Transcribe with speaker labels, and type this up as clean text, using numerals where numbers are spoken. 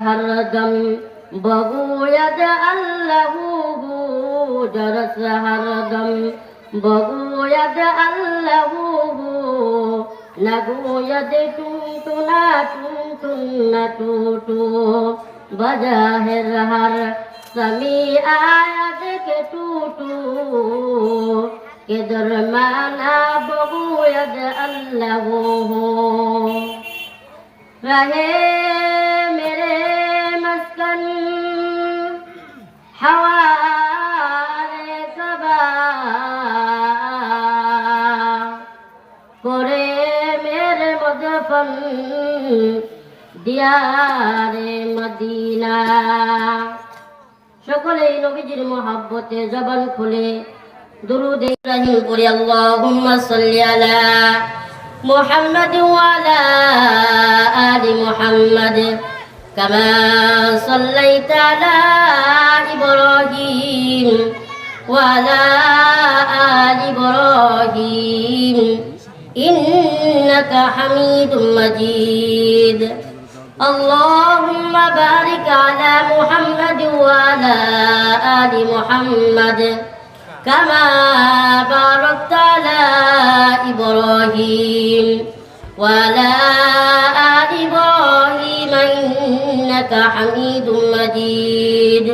Speaker 1: हरदम बगुयद अल्लाह जरस हरदम बगुयद अल्लाह लगुयद टुनटुना टुनटुना टूटू बजाहिर हर समी आयद के टूटू के दरमाना बगुयद अल्लाह रहे मेरे मस्कन हवारे सबा करे मेरे मुदफन दियारे मदीना। সকলেই নবীজির মহব্বতে জবান খুলে দুরূদ ইব্রাহিম পড়ি। আল্লাহুম্মা সাল্লি আলা মুহাম্মাদ ওয়া আলা আলি মুহাম্মাদ কামা সাল্লাইতা আলা ইব্রাহিম ওয়া আলা আলি ইব্রাহিম ইন্নাকা হামিদুম মাজিদ। اللهم بارك على محمد وعلى آل محمد كما باركت على إبراهيم وعلى آل إبراهيم إنك حميد مجيد।